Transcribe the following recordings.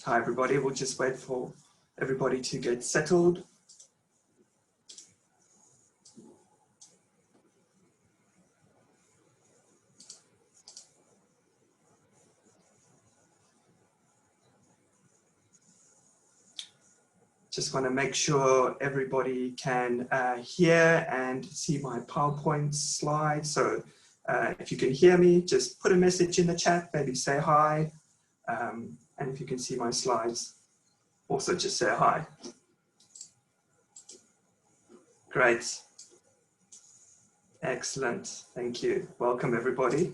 Hi everybody, we'll just wait for everybody to get settled. Just want to make sure everybody can hear and see my PowerPoint slide. So if you can hear me, just put a message in the chat, maybe say hi. And if you can see my slides, also just say hi. Great. Excellent. Thank you. Welcome, everybody.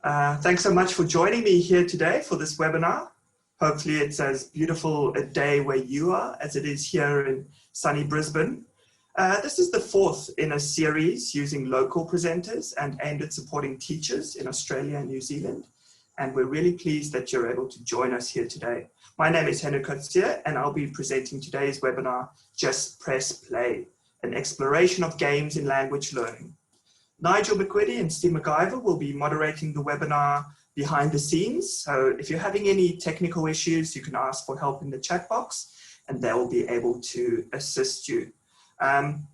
Thanks so much for joining me here today for this webinar. Hopefully it's as beautiful a day where you are as it is here in sunny Brisbane. This is the fourth in a series using local presenters and aimed at supporting teachers in Australia and New Zealand. And we're really pleased that you're able to join us here today. My name is Henno Kotzé, and I'll be presenting today's webinar, Just Press Play, an exploration of games in language learning. Nigel McQuiddy and Steve McIver will be moderating the webinar behind the scenes. So if you're having any technical issues, you can ask for help in the chat box and they'll be able to assist you.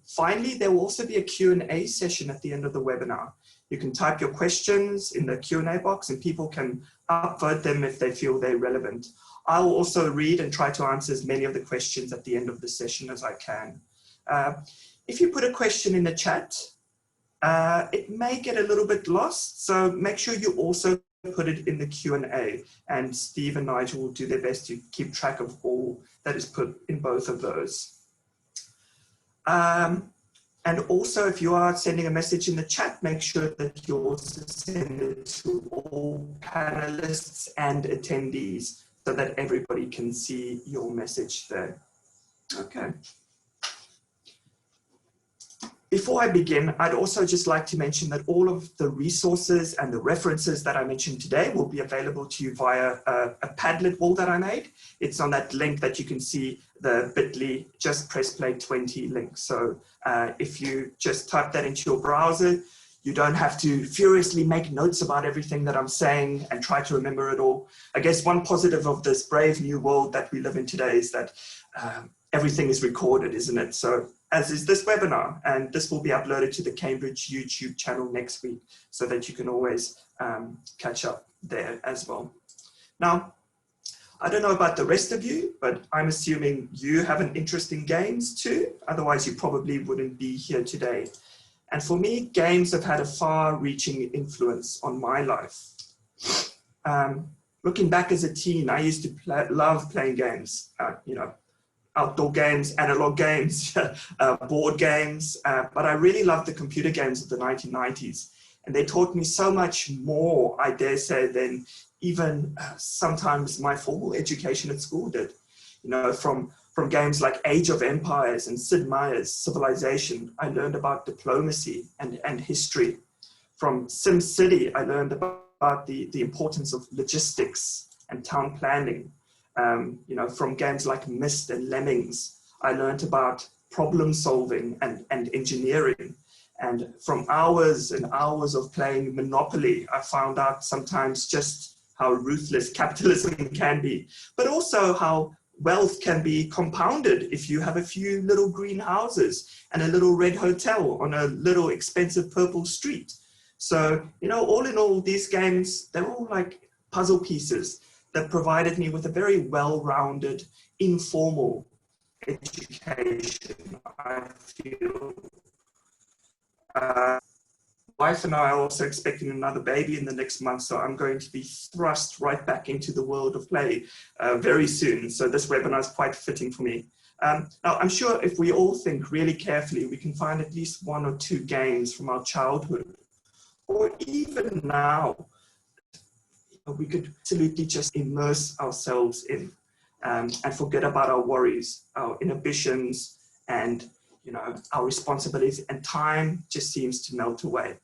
Finally, there will also be a Q&A session at the end of the webinar. You can type your questions in the Q&A box and people can upvote them if they feel they're relevant. I will also read and try to answer as many of the questions at the end of the session as I can. If you put a question in the chat, it may get a little bit lost, so make sure you also put it in the Q&A, and Steve and Nigel will do their best to keep track of all that is put in both of those. And also, if you are sending a message in the chat, make sure that you also send it to all panelists and attendees so that everybody can see your message there. Okay. Before I begin, I'd also just like to mention that all of the resources and the references that I mentioned today will be available to you via a Padlet wall that I made. It's on that link that you can see, the bit.ly Just Press Play 20 link. So if you just type that into your browser, you don't have to furiously make notes about everything that I'm saying and try to remember it all. I guess one positive of this brave new world that we live in today is that everything is recorded, isn't it? So as is this webinar, and this will be uploaded to the Cambridge YouTube channel next week so that you can always catch up there as well. Now, I don't know about the rest of you, but I'm assuming you have an interest in games too, otherwise you probably wouldn't be here today. And for me, games have had a far-reaching influence on my life. Looking back as a teen, I used to love playing games, you know, outdoor games, analog games, board games, but I really loved the computer games of the 1990s. And they taught me so much more, I dare say, than even sometimes my formal education at school did. You know, from games like Age of Empires and Sid Meier's Civilization, I learned about diplomacy and history. From SimCity, I learned about the importance of logistics and town planning. You know, from games like Myst and Lemmings, I learned about problem solving and engineering. And from hours and hours of playing Monopoly, I found out sometimes just how ruthless capitalism can be, but also how wealth can be compounded if you have a few little green houses and a little red hotel on a little expensive purple street. So, you know, all in all, these games, they're all like puzzle pieces that provided me with a very well-rounded, informal education, I feel. Wife and I are also expecting another baby in the next month, so I'm going to be thrust right back into the world of play very soon. So this webinar is quite fitting for me. Now, I'm sure if we all think really carefully, we can find at least one or two games from our childhood, or even now, we could absolutely just immerse ourselves in and forget about our worries, our inhibitions, and you know, our responsibilities, and time just seems to melt away.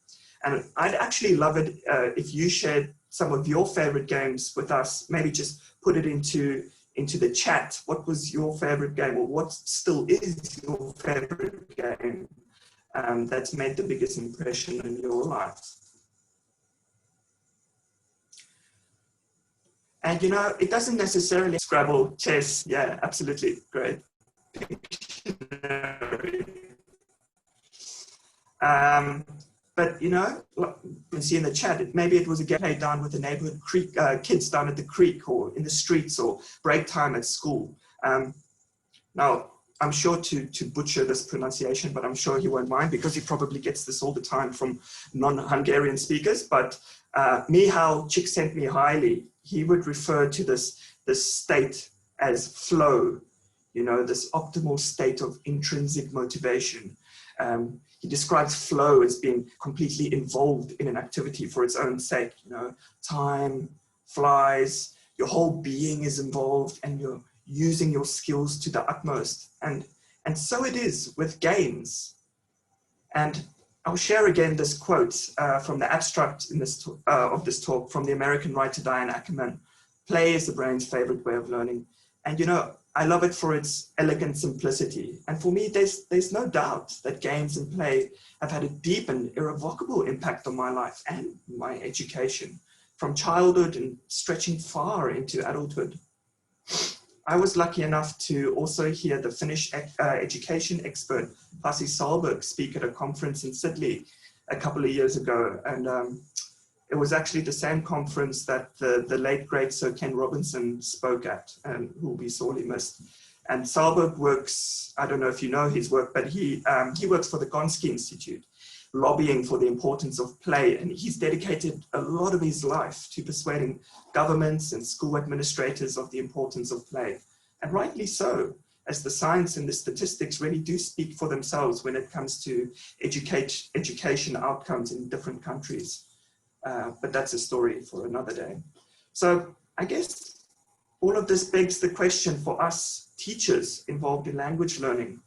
And I'd actually love it if you shared some of your favorite games with us. Maybe just put it into the chat. What was your favorite game, or what still is your favorite game that's made the biggest impression in your life? And you know, it doesn't necessarily Scrabble, chess, yeah, absolutely, great. But you know, you can see in the chat, maybe it was a game played down with the neighborhood creek, kids down at the creek or in the streets or break time at school. Now, I'm sure to butcher this pronunciation, but I'm sure he won't mind because he probably gets this all the time from non-Hungarian speakers. But Michal Csikszentmihalyi, he would refer to this state as flow, you know, this optimal state of intrinsic motivation. He describes flow as being completely involved in an activity for its own sake. You know, time flies, your whole being is involved, and you're using your skills to the utmost. And so it is with games. And I'll share again this quote from the abstract in this of this talk from the American writer Diane Ackerman. Play is the brain's favorite way of learning. And you know, I love it for its elegant simplicity. And for me, there's no doubt that games and play have had a deep and irrevocable impact on my life and my education, from childhood and stretching far into adulthood. I was lucky enough to also hear the Finnish education expert, Pasi Sahlberg, speak at a conference in Sydney a couple of years ago. And it was actually the same conference that the late great Sir Ken Robinson spoke at, and who will be sorely missed. And Sahlberg works, I don't know if you know his work, but he works for the Gonski Institute, lobbying for the importance of play. And he's dedicated a lot of his life to persuading governments and school administrators of the importance of play. And rightly so, as the science and the statistics really do speak for themselves when it comes to education outcomes in different countries. But that's a story for another day. So I guess all of this begs the question for us teachers involved in language learning.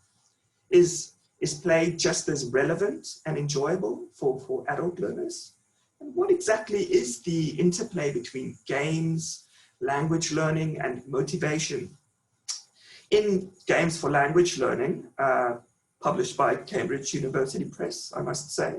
Is play just as relevant and enjoyable for adult learners? And what exactly is the interplay between games, language learning, and motivation? In Games for Language Learning, published by Cambridge University Press, I must say,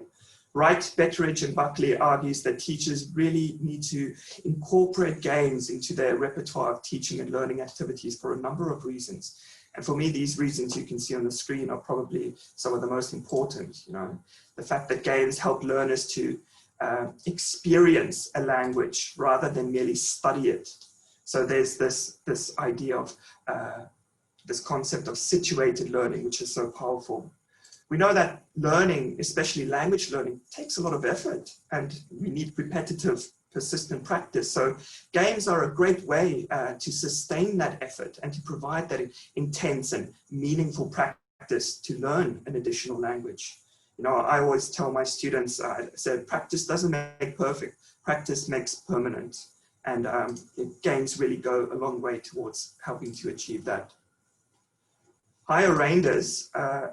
Wright, Betteridge, and Buckley argues that teachers really need to incorporate games into their repertoire of teaching and learning activities for a number of reasons. And for me, these reasons you can see on the screen are probably some of the most important. You know, the fact that games help learners to experience a language rather than merely study it. So there's this idea of this concept of situated learning, which is so powerful. We know that learning, especially language learning, takes a lot of effort, and we need repetitive, persistent practice. So games are a great way to sustain that effort and to provide that intense and meaningful practice to learn an additional language. You know, I always tell my students, I said, practice doesn't make perfect, practice makes permanent. And games really go a long way towards helping to achieve that. Higher Reinders,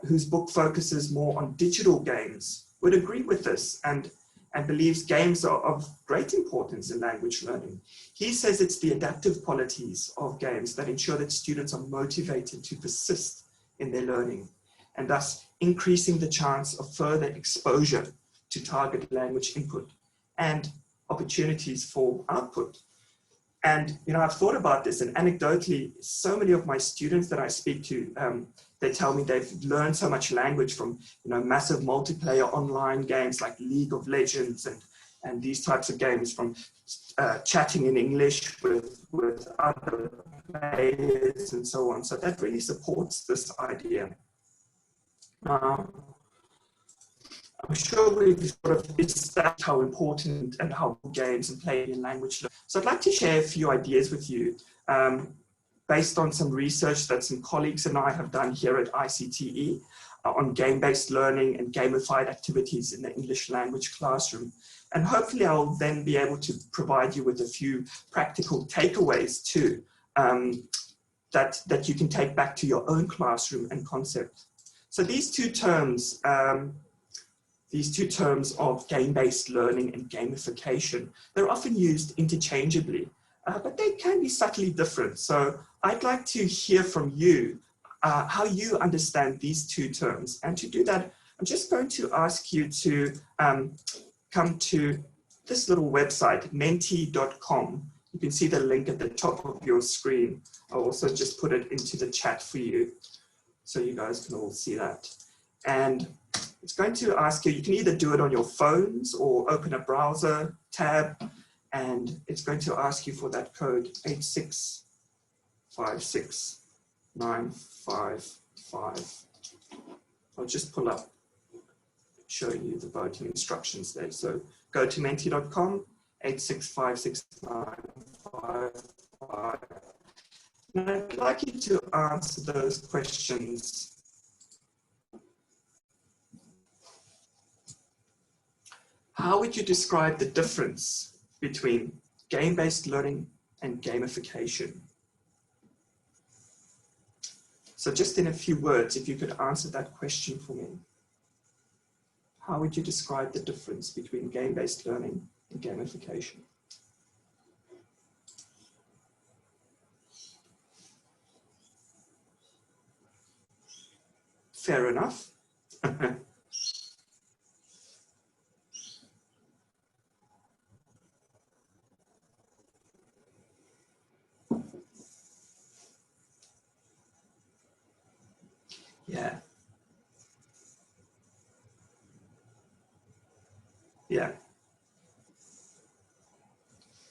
whose book focuses more on digital games, would agree with this and believes games are of great importance in language learning. He says it's the adaptive qualities of games that ensure that students are motivated to persist in their learning, and thus increasing the chance of further exposure to target language input and opportunities for output. And, you know, I've thought about this, and anecdotally, so many of my students that I speak to, they tell me they've learned so much language from, you know, massive multiplayer online games like League of Legends and these types of games, from chatting in English with other players and so on. So that really supports this idea. I'm sure we've sort of established how important and how games and play in language learning. So I'd like to share a few ideas with you based on some research that some colleagues and I have done here at ICTE on game-based learning and gamified activities in the English language classroom. And hopefully I'll then be able to provide you with a few practical takeaways too, that you can take back to your own classroom and concept. So these two terms of game-based learning and gamification, they're often used interchangeably, but they can be subtly different. So I'd like to hear from you how you understand these two terms. And to do that, I'm just going to ask you to come to this little website, menti.com. You can see the link at the top of your screen. I'll also just put it into the chat for you so you guys can all see that. And it's going to ask you, you can either do it on your phones or open a browser tab, and it's going to ask you for that code 8656955. I'll just pull up, show you the voting instructions there. So go to menti.com, 8656955. And I'd like you to answer those questions. How would you describe the difference between game-based learning and gamification? So just in a few words, if you could answer that question for me. How would you describe the difference between game-based learning and gamification? Fair enough. Yeah. Yeah.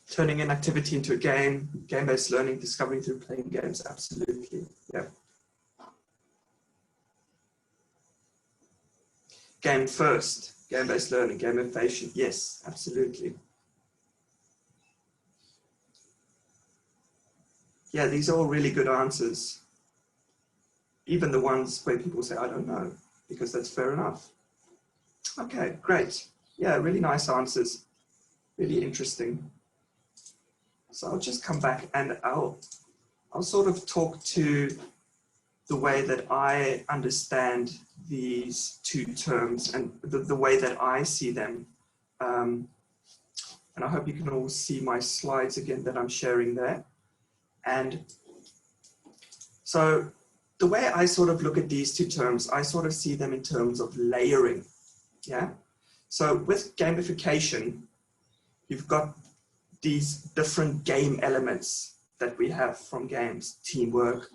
Turning an activity into a game, game-based learning, discovering through playing games, absolutely. Yeah. Game first, game-based learning, gamification, yes, absolutely. Yeah, these are all really good answers. Even the ones where people say, I don't know, because that's fair enough. Okay, great. Yeah, really nice answers. Really interesting. So I'll just come back and I'll sort of talk to the way that I understand these two terms and the way that I see them. And I hope you can all see my slides again that I'm sharing there. And so the way I sort of look at these two terms, I sort of see them in terms of layering. Yeah. So with gamification, you've got these different game elements that we have from games: teamwork,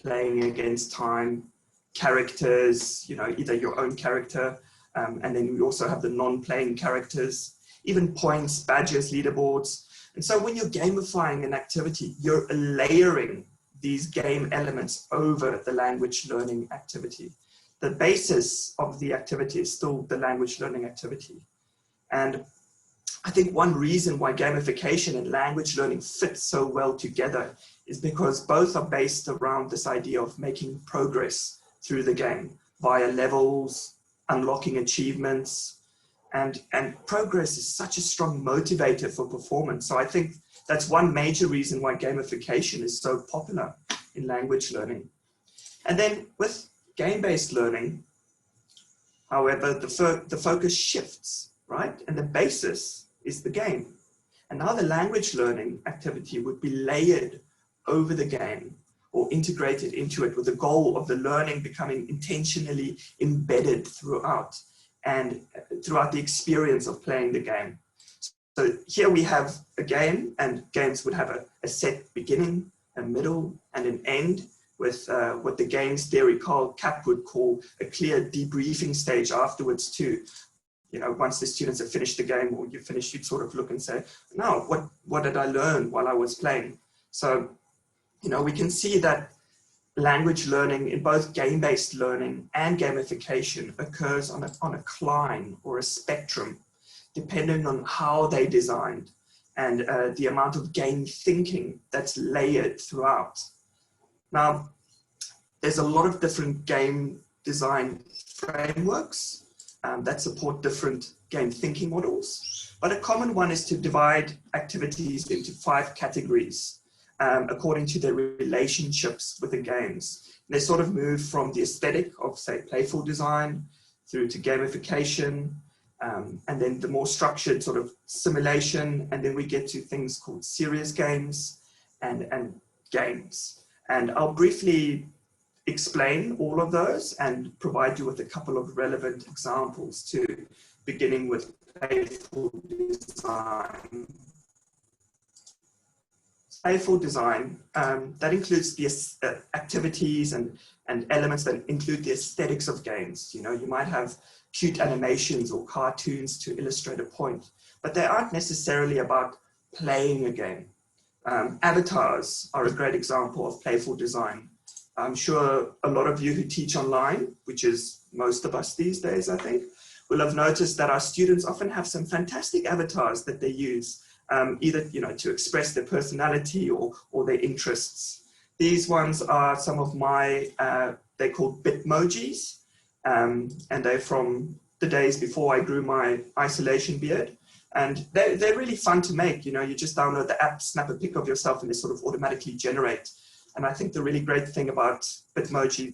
playing against time, characters, you know, either your own character, and then we also have the non-playing characters, even points, badges, leaderboards. And so when you're gamifying an activity, you're layering these game elements over the language learning activity. The basis of the activity is still the language learning activity. And I think one reason why gamification and language learning fit so well together is because both are based around this idea of making progress through the game via levels, unlocking achievements, and progress is such a strong motivator for performance. So I think that's one major reason why gamification is so popular in language learning. And then with game-based learning, however, the focus shifts, right? And the basis is the game. And now the language learning activity would be layered over the game or integrated into it with the goal of the learning becoming intentionally embedded throughout and throughout the experience of playing the game. So here we have a game, and games would have a set beginning, a middle, and an end, with what the games theory Carl Kapp would call a clear debriefing stage afterwards too. You know, once the students have finished the game or you finish, you'd sort of look and say, now, what did I learn while I was playing? So, you know, we can see that language learning in both game-based learning and gamification occurs on a climb or a spectrum, depending on how they're designed and the amount of game thinking that's layered throughout. Now, there's a lot of different game design frameworks that support different game thinking models, but a common one is to divide activities into 5 categories according to their relationships with the games. They sort of move from the aesthetic of, say, playful design through to gamification, and then the more structured sort of simulation, and then we get to things called serious games and games. And I'll briefly explain all of those and provide you with a couple of relevant examples too, beginning with playful design. playful design, that includes the activities and elements that include the aesthetics of games. You know, you might have cute animations or cartoons to illustrate a point, but they aren't necessarily about playing a game. Avatars are a great example of playful design. I'm sure a lot of you who teach online, which is most of us these days, I think, will have noticed that our students often have some fantastic avatars that they use, either to express their personality or their interests. These ones are some of my, they're called Bitmojis, and they're from the days before I grew my isolation beard. And they're really fun to make. You know, you just download the app, snap a pic of yourself, and they sort of automatically generate. And I think the really great thing about Bitmoji,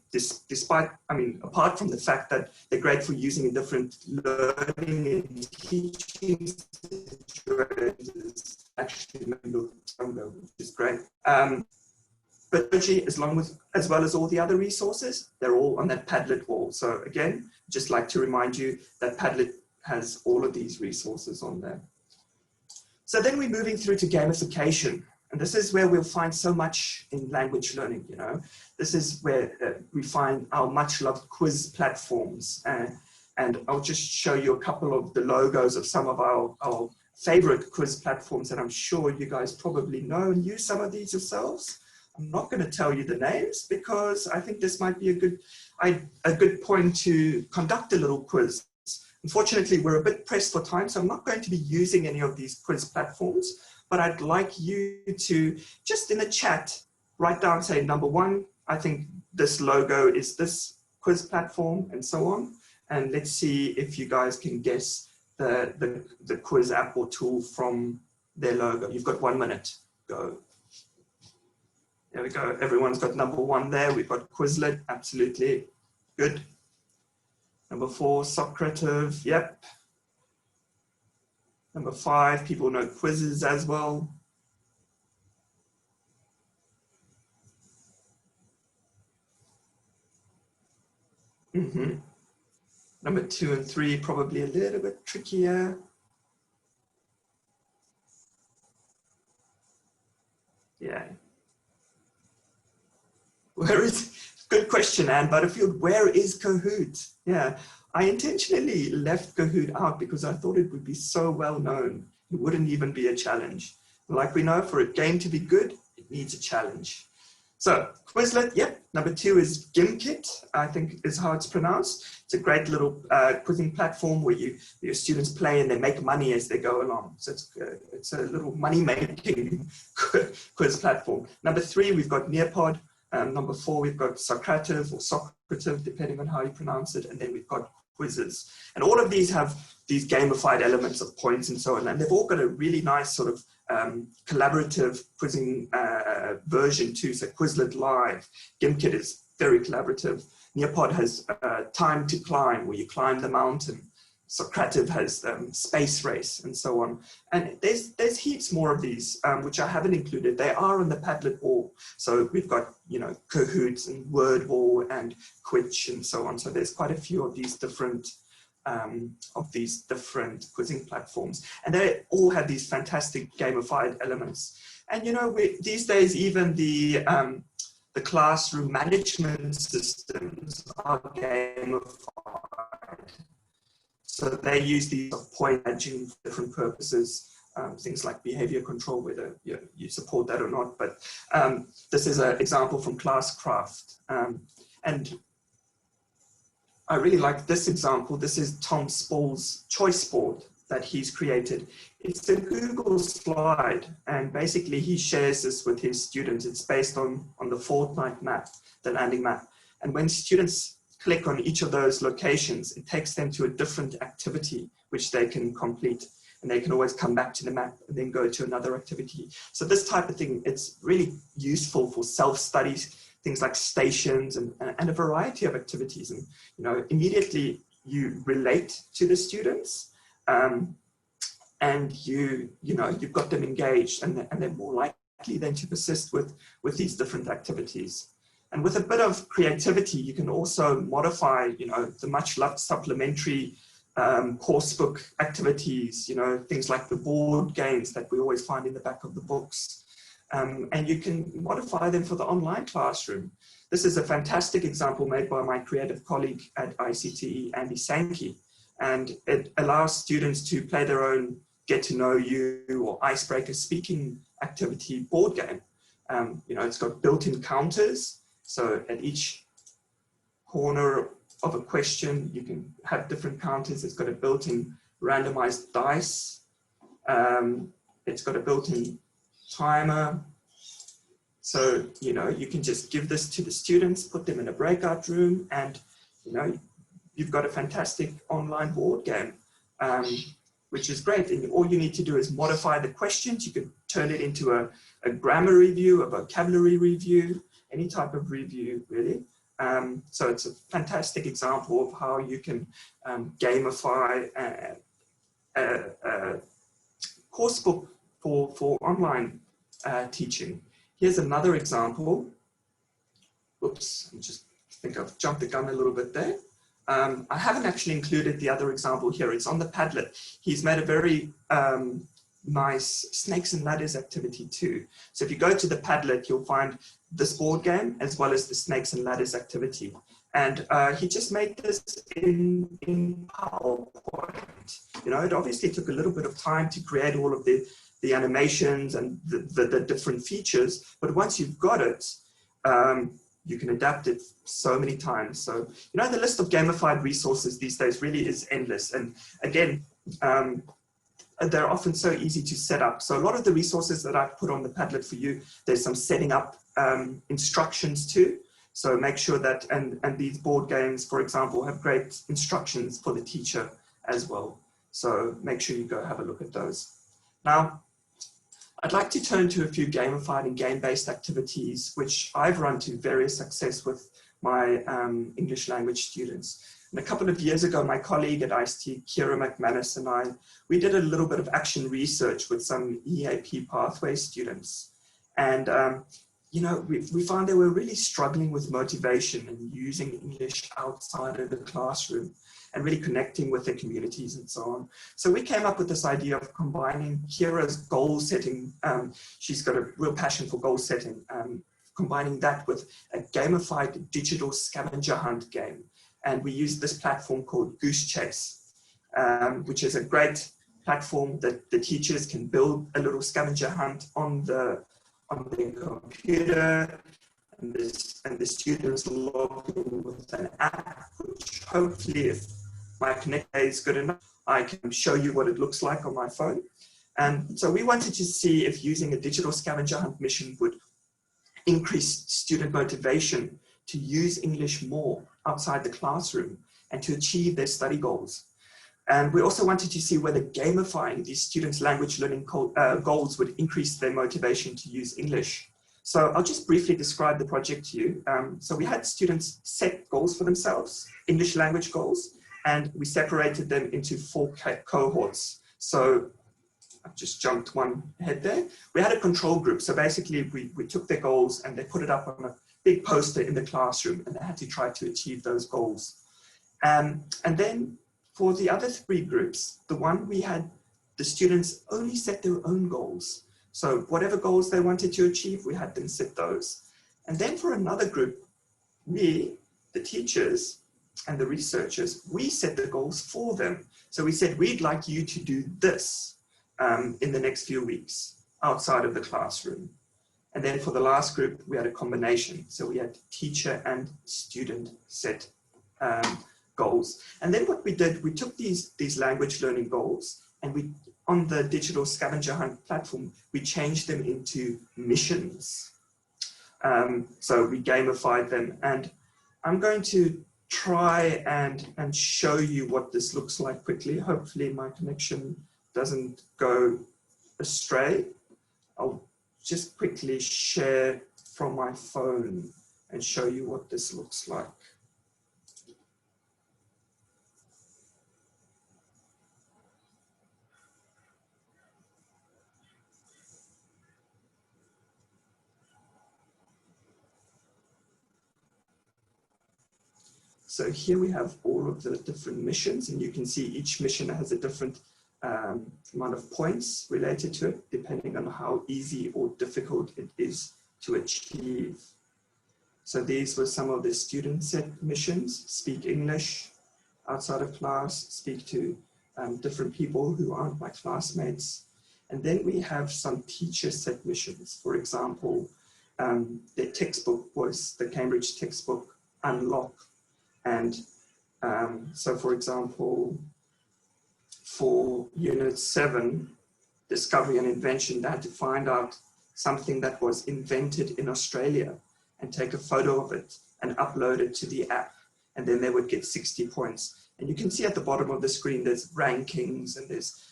apart from the fact that they're great for using in different learning and teaching situations, actually look stronger, which is great. Bitmoji, as well as all the other resources, they're all on that Padlet wall. So again, just like to remind you that Padlet has all of these resources on there. So then we're moving through to gamification. And this is where we'll find so much in language learning, you know. This is where we find our much loved quiz platforms. And I'll just show you a couple of the logos of some of our favorite quiz platforms that I'm sure you guys probably know and use some of these yourselves. I'm not going to tell you the names because I think this might be a good point to conduct a little quiz. Unfortunately, we're a bit pressed for time, so I'm not going to be using any of these quiz platforms. But I'd like you to just in the chat, write down, say, number one, I think this logo is this quiz platform and so on. And let's see if you guys can guess the quiz app or tool from their logo. You've got 1 minute, go. There we go, everyone's got number one there. We've got Quizlet, absolutely, good. Number 4, Socrative, yep. Number 5, people know quizzes as well. Number 2 and 3, probably a little bit trickier. Yeah. Good question, Anne Butterfield, where is Kahoot? Yeah, I intentionally left Kahoot out because I thought it would be so well known. It wouldn't even be a challenge. Like we know, for a game to be good, it needs a challenge. So Quizlet, yep. Number 2 is Gimkit, I think is how it's pronounced. It's a great little quizzing platform where your students play and they make money as they go along. So it's a little money-making quiz platform. Number 3, we've got Nearpod. Number 4, we've got Socrative or Socrative, depending on how you pronounce it. And then we've got quizzes. And all of these have these gamified elements of points and so on. And they've all got a really nice sort of collaborative quizzing version too. So Quizlet Live, Gimkit is very collaborative. Nearpod has Time to Climb, where you climb the mountain. Socrative has Space Race and so on. And there's heaps more of these, which I haven't included. They are on the Padlet wall. So we've got, Kahoots and Wordwall and Quitch and so on. So there's quite a few of these different quizzing platforms. And they all have these fantastic gamified elements. And, these days, even the classroom management systems are gamified. So they use these point badging for different purposes, things like behavior control, whether you support that or not. But this is an example from Classcraft. And I really like this example. This is Tom Spall's choice board that he's created. It's a Google slide, and basically he shares this with his students. It's based on the Fortnite map, the landing map. And when students click on each of those locations, it takes them to a different activity which they can complete, and they can always come back to the map and then go to another activity. So this type of thing, it's really useful for self-studies, things like stations and a variety of activities. And immediately you relate to the students, and you've got them engaged, and they're more likely then to persist with these different activities. And with a bit of creativity, you can also modify, the much loved supplementary coursebook activities, things like the board games that we always find in the back of the books. and you can modify them for the online classroom. This is a fantastic example made by my creative colleague at ICT, Andy Sankey, and it allows students to play their own get to know you or icebreaker speaking activity board game. You know, it's got built-in counters, so at each corner of a question you can have different counters. It's got a built-in randomized dice. It's got a built-in timer. So, you know, you can just give this to the students, put them in a breakout room, and, you know, you've got a fantastic online board game, which is great. And all you need to do is modify the questions. You can turn it into a grammar review, a vocabulary review, any type of review, really. So it's a fantastic example of how you can gamify a course book for online teaching. Here's another example. Oops, I think I've jumped the gun a little bit there. I haven't actually included the other example here. It's on the Padlet. He's made a very nice snakes and ladders activity too. So if you go to the Padlet, you'll find this board game as well as the snakes and ladders activity. And he just made this in PowerPoint. You know, it obviously took a little bit of time to create all of the animations and the different features, but once you've got it, you can adapt it so many times. So, you know, the list of gamified resources these days really is endless. And again, they're often so easy to set up. So a lot of the resources that I've put on the Padlet for you, there's some setting up instructions too. So make sure that, and these board games, for example, have great instructions for the teacher as well. So make sure you go have a look at those. Now, I'd like to turn to a few gamified and game-based activities, which I've run to various success with my English language students. And a couple of years ago, my colleague at ICT, Kira McManus, and we did a little bit of action research with some EAP pathway students. And, you know, we found they were really struggling with motivation and using English outside of the classroom and really connecting with their communities and so on. So we came up with this idea of combining Kira's goal setting. She's got a real passion for goal setting, combining that with a gamified digital scavenger hunt game. And we used this platform called Goose Chase, which is a great platform that the teachers can build a little scavenger hunt on their computer, and the students log in with an app, which hopefully, if my connect is good enough, I can show you what it looks like on my phone. And so we wanted to see if using a digital scavenger hunt mission would increase student motivation to use English more outside the classroom and to achieve their study goals. And we also wanted to see whether gamifying these students' language learning goals would increase their motivation to use English. So I'll just briefly describe the project to you. So we had students set goals for themselves, English language goals, and we separated them into 4 cohorts. So I've just jumped one ahead there. We had a control group. So basically we took their goals and they put it up on a big poster in the classroom, and they had to try to achieve those goals. And then for the other 3 groups, the one we had, the students only set their own goals. So whatever goals they wanted to achieve, we had them set those. And then for another group, we, the teachers and the researchers, we set the goals for them. So we said, we'd like you to do this in the next few weeks outside of the classroom. And then for the last group, we had a combination. So we had teacher and student set goals. And then what we did, we took these language learning goals, and we, on the digital scavenger hunt platform, we changed them into missions. So we gamified them, and I'm going to try and show you what this looks like quickly. Hopefully my connection doesn't go astray. I'll just quickly share from my phone and show you what this looks like. So here we have all of the different missions, and you can see each mission has a different amount of points related to it, depending on how easy or difficult it is to achieve. So these were some of the student set missions: speak English outside of class, speak to different people who aren't my classmates. And then we have some teacher set missions. For example, their textbook was the Cambridge textbook Unlock. And so for example, for Unit 7, Discovery and Invention, they had to find out something that was invented in Australia and take a photo of it and upload it to the app. And then they would get 60 points. And you can see at the bottom of the screen, there's rankings and there's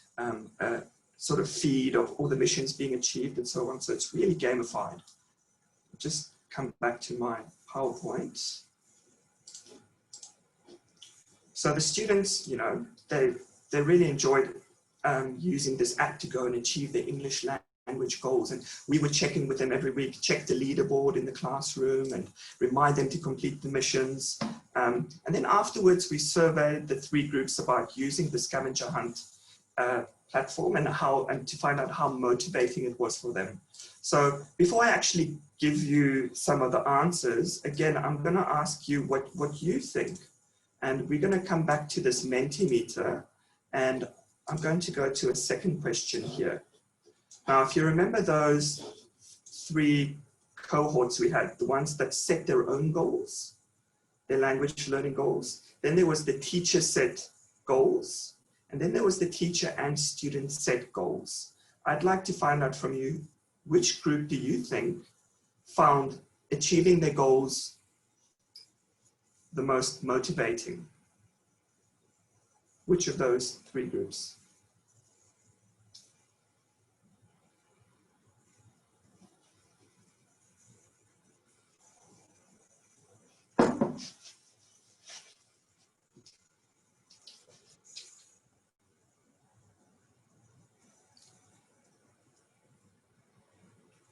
a sort of feed of all the missions being achieved and so on. So it's really gamified. Just come back to my PowerPoint. So the students, you know, they really enjoyed using this app to go and achieve their English language goals. And we would check in with them every week, check the leaderboard in the classroom and remind them to complete the missions. And then afterwards, we surveyed the 3 groups about using the scavenger hunt platform and to find out how motivating it was for them. So before I actually give you some of the answers, again, I'm going to ask you what you think. And we're going to come back to this Mentimeter, and I'm going to go to a second question here. Now, if you remember those 3 cohorts we had, the ones that set their own goals, their language learning goals, then there was the teacher set goals, and then there was the teacher and student set goals. I'd like to find out from you, which group do you think found achieving their goals the most motivating? Which of those 3 groups?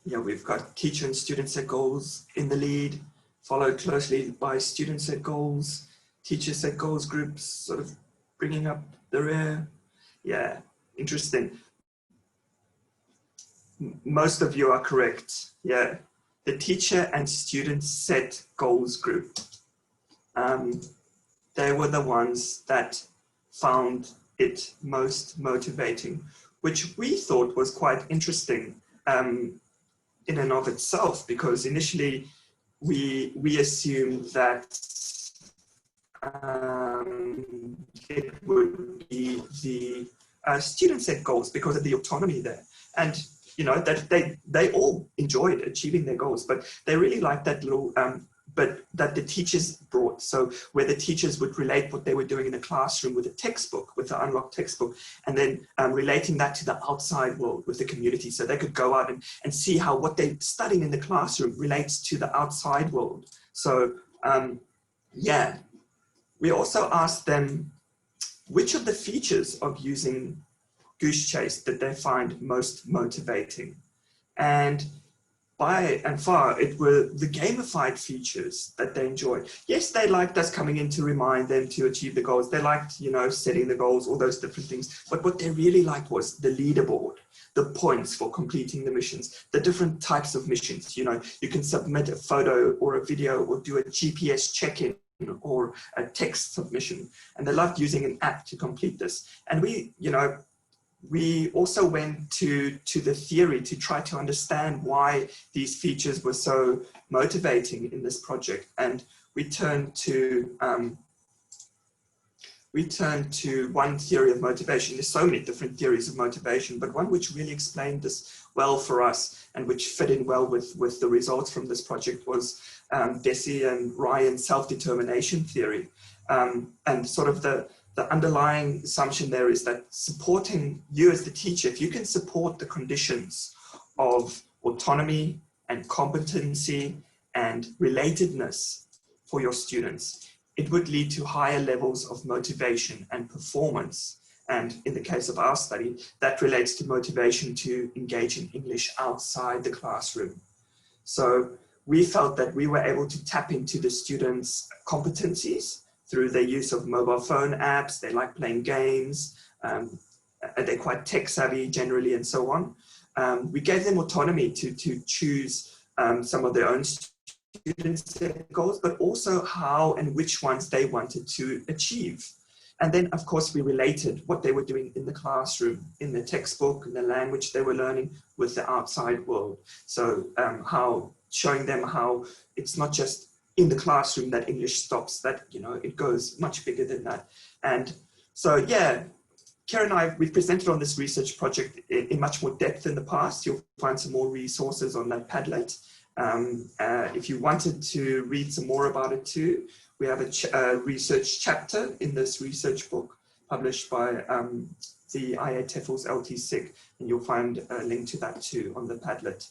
Yeah, we've got teacher and student set goals in the lead, followed closely by student set goals, teacher set goals groups sort of bringing up the rear. Yeah, interesting. Most of you are correct. Yeah, the teacher and student set goals group. They were the ones that found it most motivating, which we thought was quite interesting in and of itself, because initially we assumed that it would be the student set goals because of the autonomy there. And you know, that they all enjoyed achieving their goals, but they really liked that little but that the teachers brought. So where the teachers would relate what they were doing in the classroom with a textbook, with the Unlocked textbook, and then relating that to the outside world with the community. So they could go out and see how what they're studying in the classroom relates to the outside world. So yeah, we also asked them which of the features of using Goose Chase did they find most motivating. And by and far, it were the gamified features that they enjoyed. Yes, they liked us coming in to remind them to achieve the goals. They liked, you know, setting the goals, all those different things. But what they really liked was the leaderboard, the points for completing the missions, the different types of missions. You know, you can submit a photo or a video or do a GPS check-in or a text submission. And they loved using an app to complete this. And we, you know, we also went to the theory to try to understand why these features were so motivating in this project. And we turned to one theory of motivation. There's so many different theories of motivation, but one which really explained this well for us and which fit in well with the results from this project was Deci and Ryan's self-determination theory. And sort of the underlying assumption there is that supporting you as the teacher, if you can support the conditions of autonomy and competency and relatedness for your students, it would lead to higher levels of motivation and performance. And in the case of our study, that relates to motivation to engage in English outside the classroom. So we felt that we were able to tap into the students' competencies through their use of mobile phone apps. They like playing games. they're quite tech savvy generally and so on. We gave them autonomy to choose some of their own student set goals, but also how and which ones they wanted to achieve. And then, of course, we related what they were doing in the classroom, in the textbook, in the language they were learning with the outside world. So showing them how it's not just in the classroom that English stops, that, you know, it goes much bigger than that. And so, yeah, Karen and I, we've presented on this research project in much more depth in the past. You'll find some more resources on that Padlet. If you wanted to read some more about it too, we have a research chapter in this research book published by the IA TEFL's LT SIG, and you'll find a link to that too on the Padlet.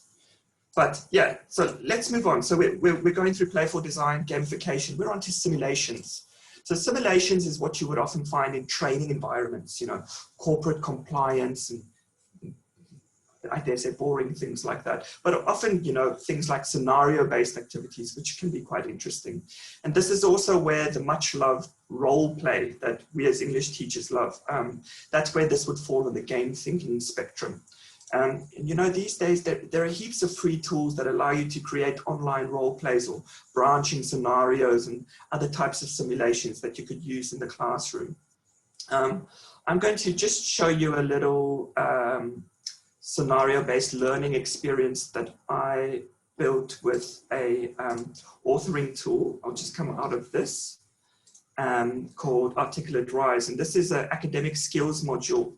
But yeah, so let's move on. So we're going through playful design, gamification. We're on to simulations. So simulations is what you would often find in training environments, you know, corporate compliance and I dare say boring things like that, but often, you know, things like scenario-based activities, which can be quite interesting. And this is also where the much loved role play that we as English teachers love, that's where this would fall on the game thinking spectrum. And you know, these days there are heaps of free tools that allow you to create online role plays or branching scenarios and other types of simulations that you could use in the classroom. I'm going to just show you a little scenario-based learning experience that I built with a authoring tool. I'll just come out of this called Articulate Rise. And this is an academic skills module.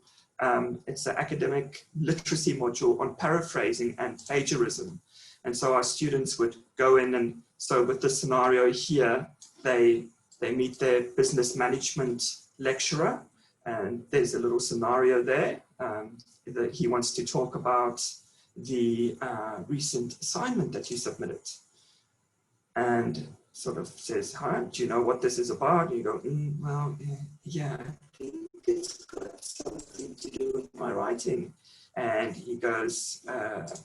It's an academic literacy module on paraphrasing and plagiarism. And so our students would go in, and so with the scenario here, they meet their business management lecturer, and there's a little scenario there. That he wants to talk about the recent assignment that you submitted, and sort of says, "Hi, do you know what this is about?" And you go, "Well, yeah, I think it's got something to do with my writing." And he goes,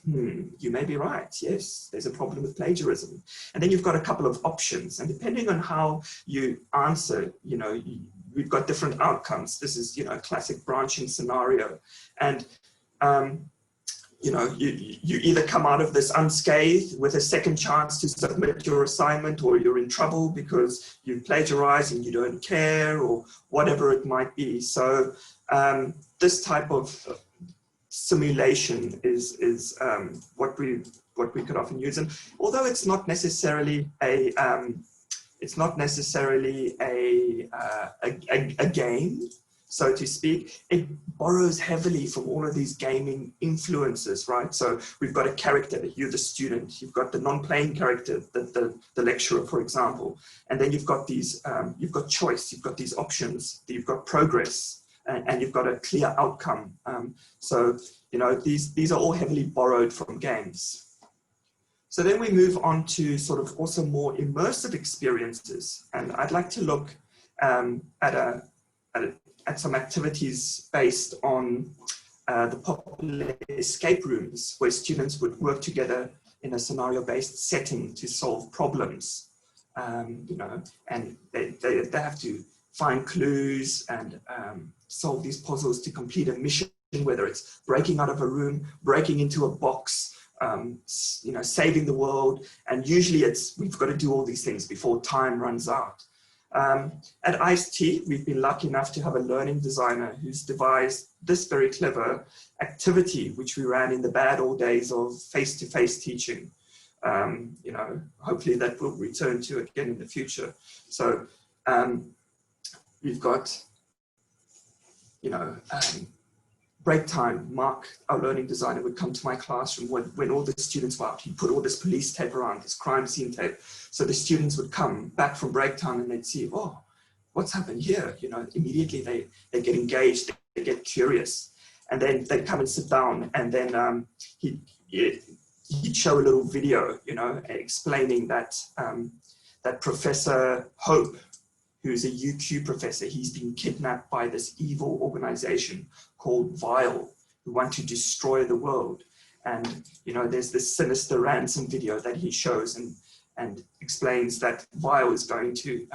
"You may be right. Yes, there's a problem with plagiarism." And then you've got a couple of options, and depending on how you answer, you know, we've got different outcomes. This is, you know, a classic branching scenario. And, you know, you either come out of this unscathed with a second chance to submit your assignment, or you're in trouble because you plagiarized and you don't care, or whatever it might be. So this type of simulation is what we could often use. And although it's not necessarily a game, so to speak, it borrows heavily from all of these gaming influences, right? So we've got a character, you're the student, you've got the non-playing character, the lecturer, for example, and then you've got these, you've got choice, you've got these options, you've got progress, and you've got a clear outcome. So, you know, these are all heavily borrowed from games. So then we move on to sort of also more immersive experiences. And I'd like to look at some activities based on the popular escape rooms, where students would work together in a scenario-based setting to solve problems. You know, and they have to find clues and solve these puzzles to complete a mission, whether it's breaking out of a room, breaking into a box, you know, saving the world. And usually we've got to do all these things before time runs out. At ICE-T, we've been lucky enough to have a learning designer who's devised this very clever activity, which we ran in the bad old days of face-to-face teaching. You know, hopefully that will return to again in the future. So we've got, you know, break time. Mark, our learning designer, would come to my classroom when all the students were out. He'd put all this police tape around, this crime scene tape. So the students would come back from break time and they'd see, oh, what's happened here? You know, immediately they get engaged, they get curious. And then they'd come and sit down, and then he'd show a little video, you know, explaining that, that Professor Hope, who's a UQ professor, he's been kidnapped by this evil organization called Vile, who want to destroy the world. And, you know, there's this sinister ransom video that he shows and explains that Vile is going to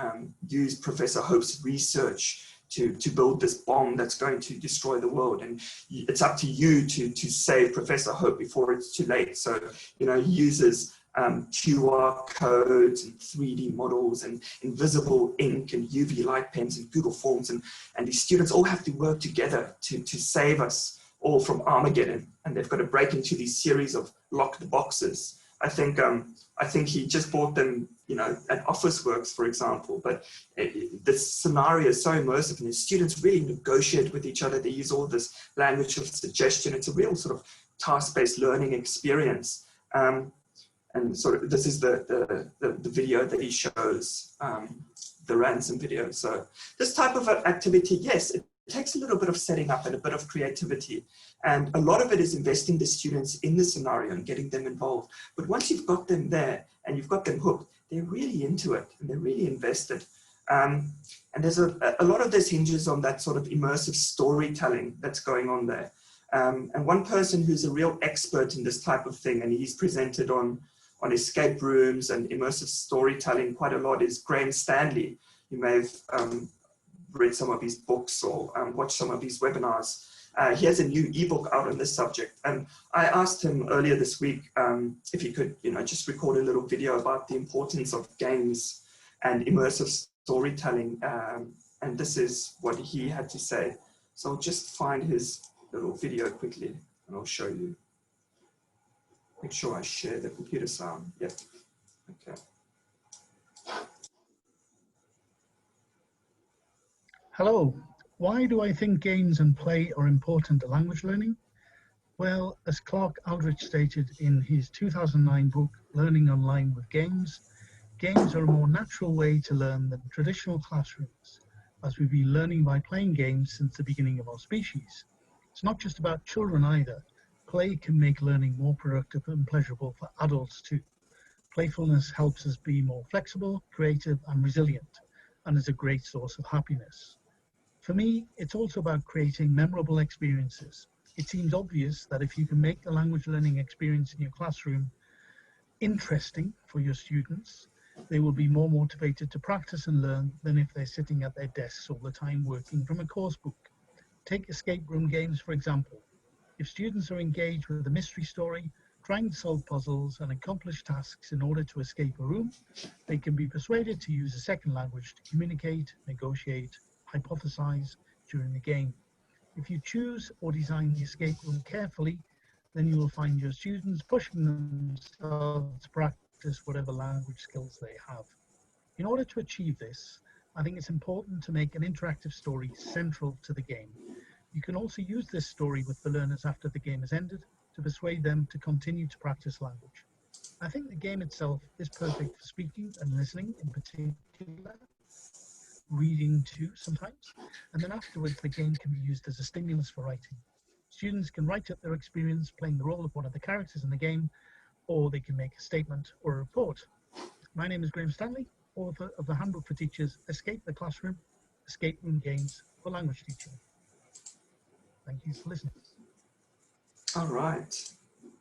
use Professor Hope's research to build this bomb that's going to destroy the world, and it's up to you to save Professor Hope before it's too late. So, you know, he uses QR codes and 3D models and invisible ink and UV light pens and Google Forms, and these students all have to work together to save us all from Armageddon, and they've got to break into these series of locked boxes. I think he just bought them, you know, at Officeworks, for example, but this scenario is so immersive, and the students really negotiate with each other. They use all this language of suggestion. It's a real sort of task-based learning experience. And sort of, this is the video that he shows, the ransom video. So this type of activity, yes, it takes a little bit of setting up and a bit of creativity. And a lot of it is investing the students in the scenario and getting them involved. But once you've got them there and you've got them hooked, they're really into it and they're really invested. And there's a lot of this hinges on that sort of immersive storytelling that's going on there. And one person who's a real expert in this type of thing, and he's presented on escape rooms and immersive storytelling quite a lot, is Graham Stanley. You may have read some of his books or watched some of his webinars. He has a new ebook out on this subject, and I asked him earlier this week if he could, you know, just record a little video about the importance of games and immersive storytelling, and this is what he had to say. So I'll just find his little video quickly and I'll show you. Make sure I share the computer sound. Yep. Okay. Hello. Why do I think games and play are important to language learning? Well, as Clark Aldrich stated in his 2009 book, Learning Online with Games, games are a more natural way to learn than traditional classrooms, as we've been learning by playing games since the beginning of our species. It's not just about children either. Play can make learning more productive and pleasurable for adults too. Playfulness helps us be more flexible, creative, and resilient, and is a great source of happiness. For me, it's also about creating memorable experiences. It seems obvious that if you can make the language learning experience in your classroom interesting for your students, they will be more motivated to practice and learn than if they're sitting at their desks all the time working from a course book. Take escape room games, for example. If students are engaged with a mystery story, trying to solve puzzles and accomplish tasks in order to escape a room, they can be persuaded to use a second language to communicate, negotiate, hypothesize during the game. If you choose or design the escape room carefully, then you will find your students pushing themselves to practice whatever language skills they have. In order to achieve this, I think it's important to make an interactive story central to the game. You can also use this story with the learners after the game has ended to persuade them to continue to practice language. I think the game itself is perfect for speaking and listening in particular, reading too sometimes, and then afterwards the game can be used as a stimulus for writing. Students can write up their experience playing the role of one of the characters in the game, or they can make a statement or a report. My name is Graham Stanley, author of the Handbook for Teachers, Escape the Classroom, Escape Room Games for Language Teaching. Thank you for listening. All right.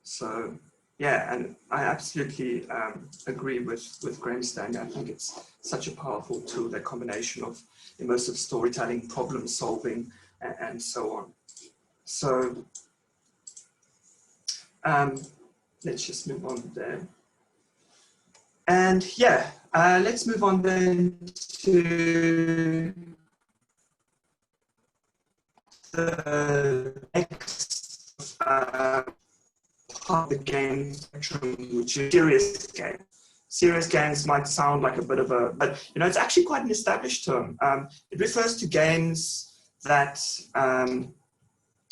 So, yeah, and I absolutely agree with Graham Stanley. I think it's such a powerful tool, that combination of immersive storytelling, problem solving, and so on. So let's just move on there. And yeah, let's move on then to the next part of the game spectrum, which is serious games. Serious games might sound like a bit of a, but you know, it's actually quite an established term. It refers to games that,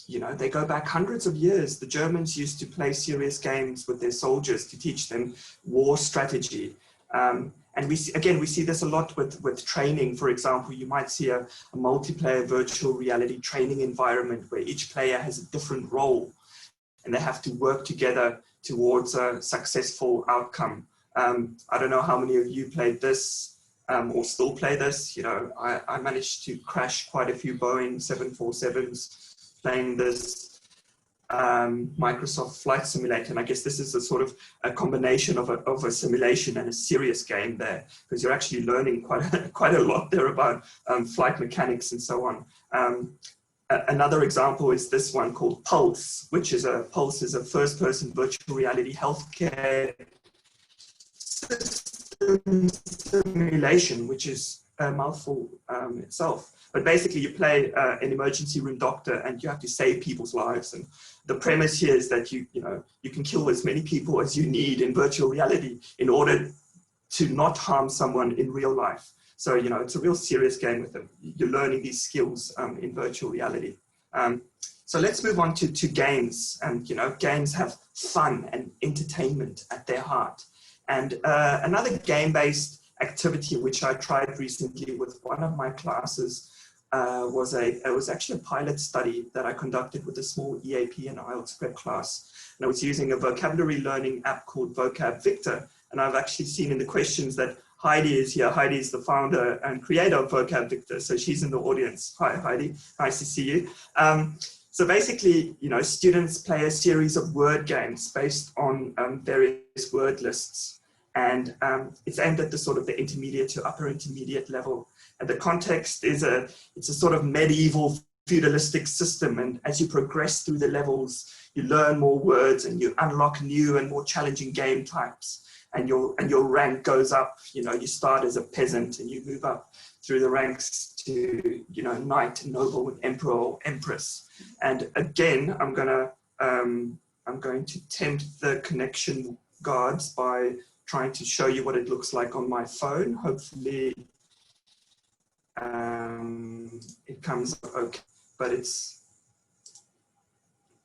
you know, they go back hundreds of years. The Germans used to play serious games with their soldiers to teach them war strategy. And we see this a lot with training. For example, you might see a multiplayer virtual reality training environment where each player has a different role and they have to work together towards a successful outcome. I don't know how many of you played this or still play this. You know, I managed to crash quite a few Boeing 747s playing this. Microsoft Flight Simulator, and I guess this is a sort of a combination of a simulation and a serious game there, because you're actually learning quite a lot there about flight mechanics and so on. Another example is this one called Pulse, which is a first-person virtual reality healthcare system simulation, which is a mouthful itself. But basically, you play an emergency room doctor, and you have to save people's lives. And the premise here is that you can kill as many people as you need in virtual reality in order to not harm someone in real life. So it's a real serious game with them. You're learning these skills in virtual reality. So let's move on to games. And games have fun and entertainment at their heart. And another game-based activity which I tried recently with one of my classes was actually a pilot study that I conducted with a small EAP and IELTS prep class. And I was using a vocabulary learning app called Vocab Victor. And I've actually seen in the questions that Heidi is here. Heidi is the founder and creator of Vocab Victor. So she's in the audience. Hi, Heidi. Nice to see you. So basically, students play a series of word games based on various word lists. And it's aimed at the sort of the intermediate to upper intermediate level. And the context is it's a sort of medieval feudalistic system. And as you progress through the levels, you learn more words and you unlock new and more challenging game types. And your rank goes up. You start as a peasant and you move up through the ranks to knight, noble, and emperor or empress. And again, I'm going to tempt the connection gods by trying to show you what it looks like on my phone. Hopefully it comes okay, but here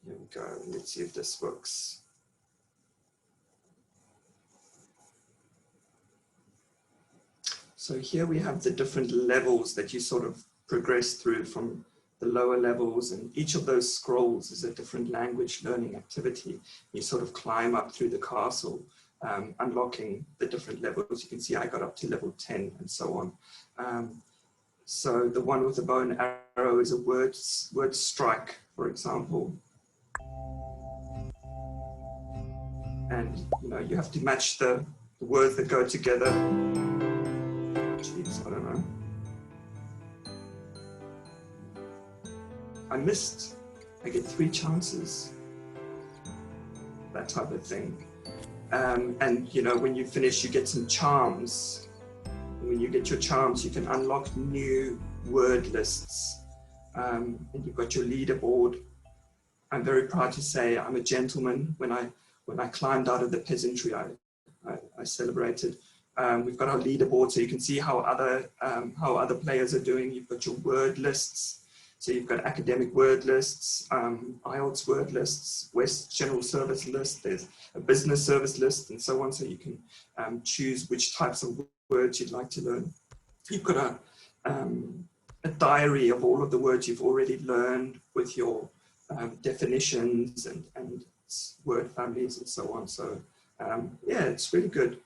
we go. Let's see if this works. So here we have the different levels that you sort of progress through from the lower levels, and each of those scrolls is a different language learning activity. You sort of climb up through the castle, unlocking the different levels. You can see I got up to level 10 and so on. So the one with the bow and arrow is a word strike, for example. And you have to match the words that go together. Jeez, I don't know. I missed. I get 3 chances. That type of thing. And when you finish, you get some charms. And when you get your charms, you can unlock new word lists. And you've got your leaderboard. I'm very proud to say I'm a gentleman. When I climbed out of the peasantry, I celebrated. We've got our leaderboard, so you can see how other players are doing. You've got your word lists. So you've got academic word lists, IELTS word lists, West General Service list, there's a business service list, and so on. So you can choose which types of words you'd like to learn. You've got a diary of all of the words you've already learned with your definitions and word families and so on. So yeah, it's really good.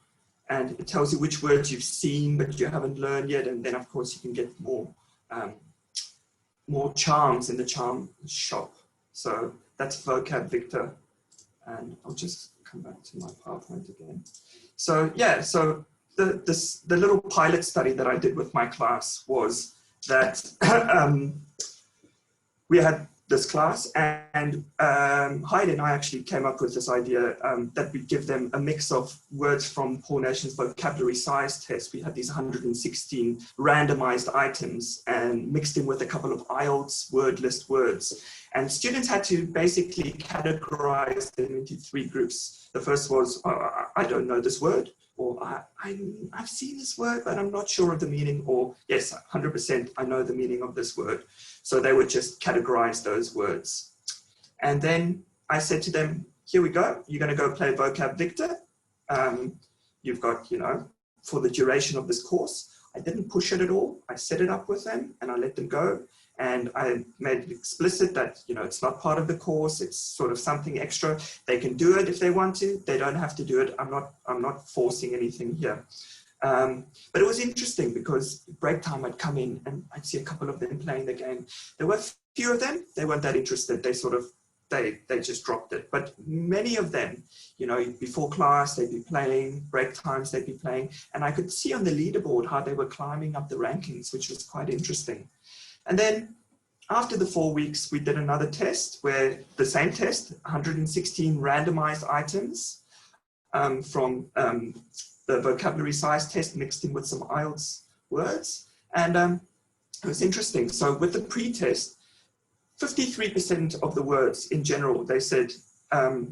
And it tells you which words you've seen but you haven't learned yet. And then of course you can get more charms in the charm shop. So that's Vocab Victor. And I'll just come back to my PowerPoint again. So yeah, so the little pilot study that I did with my class was that we had this class, and Heidi and I actually came up with this idea that we give them a mix of words from Poor Nations vocabulary size test. We had these 116 randomized items and mixed in with a couple of IELTS word list words. And students had to basically categorize them into 3 groups. The first was, I don't know this word, or I've seen this word, but I'm not sure of the meaning, or yes, 100% I know the meaning of this word. So they would just categorize those words. And then I said to them, here we go, you're gonna go play Vocab Victor. You've got, for the duration of this course. I didn't push it at all. I set it up with them and I let them go. And I made it explicit that, it's not part of the course. It's sort of something extra. They can do it if they want to. They don't have to do it. I'm not forcing anything here. But it was interesting because break time I'd come in and I'd see a couple of them playing the game. There were a few of them. They weren't that interested. They sort of they just dropped it. But many of them, you know, before class, they'd be playing, break times, they'd be playing. And I could see on the leaderboard how they were climbing up the rankings, which was quite interesting. And then after the 4 weeks, we did another test where the same test, 116 randomized items from the vocabulary size test mixed in with some IELTS words. And it was interesting. So with the pre-test, 53% of the words in general, they said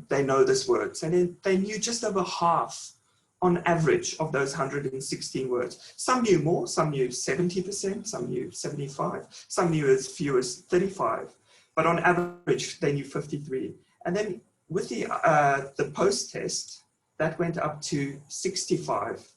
they know this words. And they knew just over half on average of those 116 words. Some knew more, some knew 70%, some knew 75, some knew as few as 35. But on average, they knew 53. And then with the post-test, that went up to 65.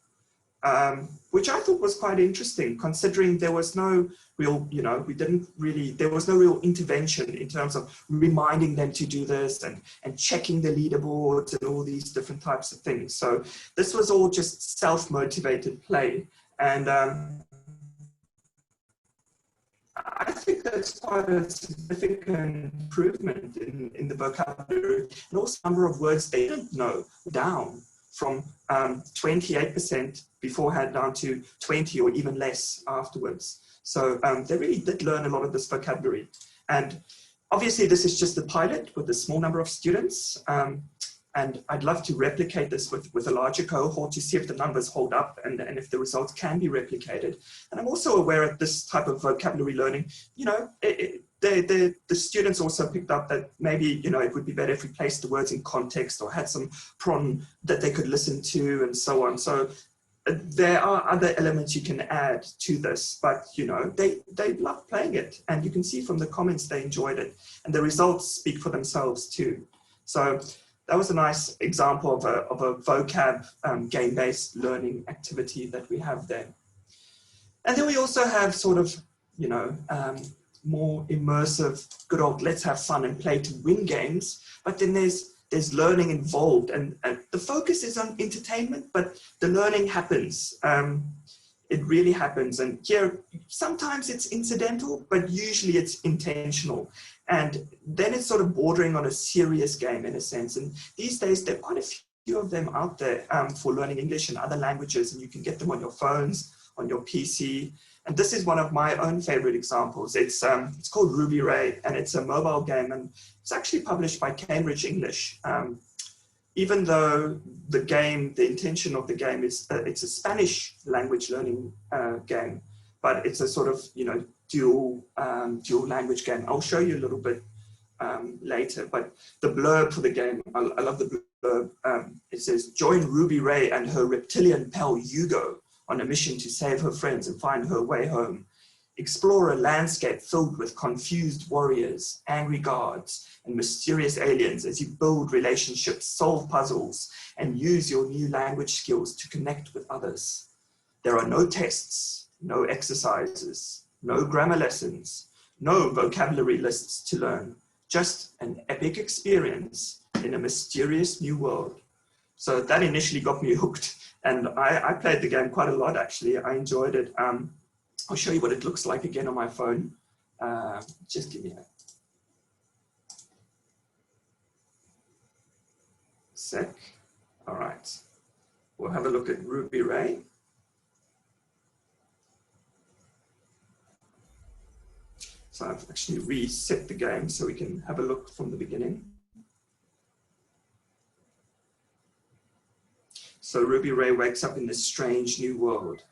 Which I thought was quite interesting, considering there was no real, you know, there was no real intervention in terms of reminding them to do this and checking the leaderboards and all these different types of things. So this was all just self-motivated play. And I think that's quite a significant improvement in the vocabulary, and also the number of words they didn't know down from 28% beforehand down to 20 or even less afterwards. So they really did learn a lot of this vocabulary. And obviously this is just a pilot with a small number of students. And I'd love to replicate this with a larger cohort to see if the numbers hold up and if the results can be replicated. And I'm also aware of this type of vocabulary learning, you know, the students also picked up that maybe, you know, it would be better if we placed the words in context or had some prompt that they could listen to and so on. So there are other elements you can add to this, but, you know, they love playing it. And you can see from the comments they enjoyed it. And the results speak for themselves too. So that was a nice example of a vocab game-based learning activity that we have there. And then we also have sort of, you know, more immersive, good old let's have fun and play to win games. But then there's learning involved, and the focus is on entertainment, but the learning happens. It really happens. And here, sometimes it's incidental, but usually it's intentional. And then it's sort of bordering on a serious game in a sense. And these days, there are quite a few of them out there for learning English and other languages, and you can get them on your phones, on your PC. And this is one of my own favorite examples. It's called Ruby Ray, and it's a mobile game, and it's actually published by Cambridge English. Even though the intention of the game is, it's a Spanish language learning game, but it's a sort of, you know, dual language game. I'll show you a little bit later, but the blurb for the game, I love the blurb. It says, join Ruby Ray and her reptilian pal Hugo on a mission to save her friends and find her way home. Explore a landscape filled with confused warriors, angry guards, and mysterious aliens as you build relationships, solve puzzles, and use your new language skills to connect with others. There are no tests, no exercises, no grammar lessons, no vocabulary lists to learn, just an epic experience in a mysterious new world. So that initially got me hooked, and I played the game quite a lot actually. I enjoyed it. I'll show you what it looks like again on my phone. Just give me a sec. All right, we'll have a look at Ruby Ray. So I've actually reset the game so we can have a look from the beginning. So Ruby Ray wakes up in this strange new world.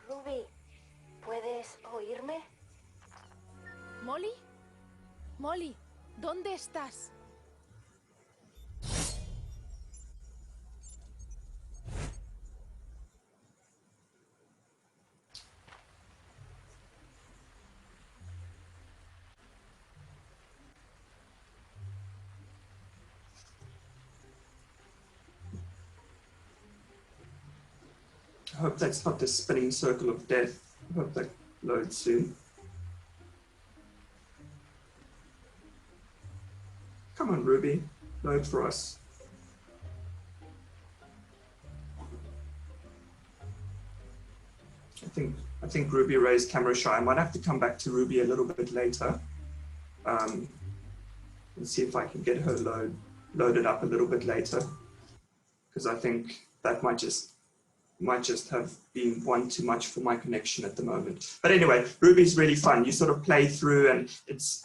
Ruby, ¿puedes oírme? Molly? Molly, ¿dónde estás? I hope that's not the spinning circle of death. I hope that loads soon. Come on, Ruby, load for us. I think Ruby Ray's camera shy. I might have to come back to Ruby a little bit later. Let's see if I can get her loaded up a little bit later, because I think that might just have been one too much for my connection at the moment. But anyway, Ruby's really fun. You sort of play through, and it's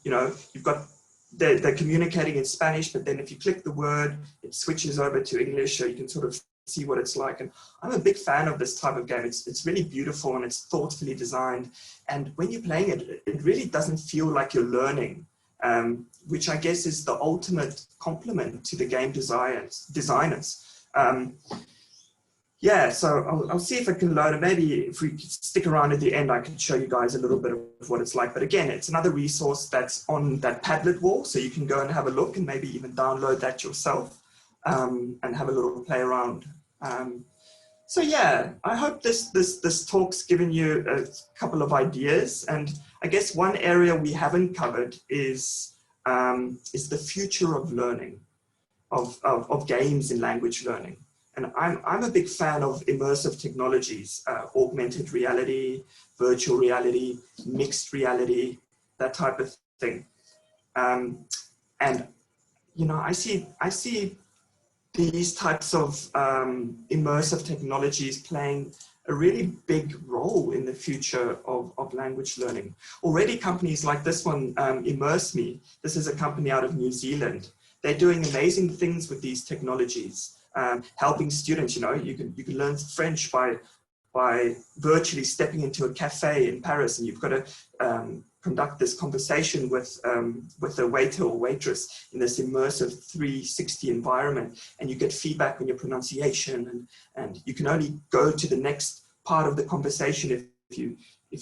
you know, you've got they're communicating in Spanish, but then if you click the word, it switches over to English, so you can sort of see what it's like. And I'm a big fan of this type of game. It's really beautiful and it's thoughtfully designed. And when you're playing it, it really doesn't feel like you're learning, which I guess is the ultimate compliment to the game designers. Yeah, so I'll see if I can load it. Maybe if we stick around at the end, I can show you guys a little bit of what it's like. But again, it's another resource that's on that Padlet wall, so you can go and have a look and maybe even download that yourself and have a little play around. So yeah, I hope this talk's given you a couple of ideas. And I guess one area we haven't covered is the future of learning, of games in language learning. And I'm a big fan of immersive technologies, augmented reality, virtual reality, mixed reality, that type of thing. And, you know, I see these types of immersive technologies playing a really big role in the future of language learning. Already companies like this one, Immerse Me, this is a company out of New Zealand. They're doing amazing things with these technologies. Helping students, you know, you can learn French by virtually stepping into a cafe in Paris, and you've got to conduct this conversation with a waiter or waitress in this immersive 360 environment, and you get feedback on your pronunciation, and you can only go to the next part of the conversation if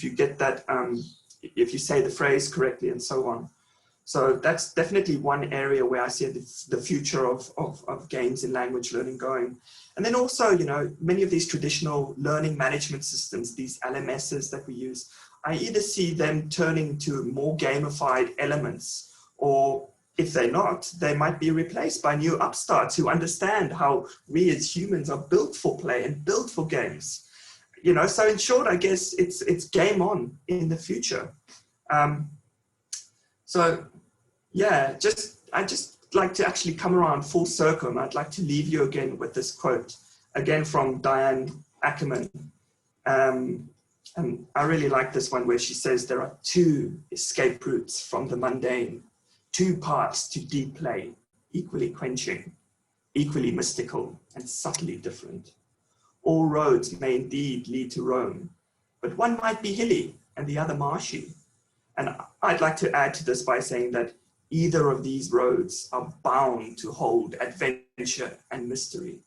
you get that, if you say the phrase correctly and so on. So that's definitely one area where I see the future of games in language learning going. And then also, you know, many of these traditional learning management systems, these LMSs that we use, I either see them turning to more gamified elements, or if they're not, they might be replaced by new upstarts who understand how we as humans are built for play and built for games. You know, so in short, I guess it's game on in the future. So yeah, I'd just like to actually come around full circle, and I'd like to leave you again with this quote, again from Diane Ackerman. And I really like this one where she says, there are two escape routes from the mundane, two paths to deep play, equally quenching, equally mystical and subtly different. All roads may indeed lead to Rome, but one might be hilly and the other marshy. And I'd like to add to this by saying that either of these roads are bound to hold adventure and mystery.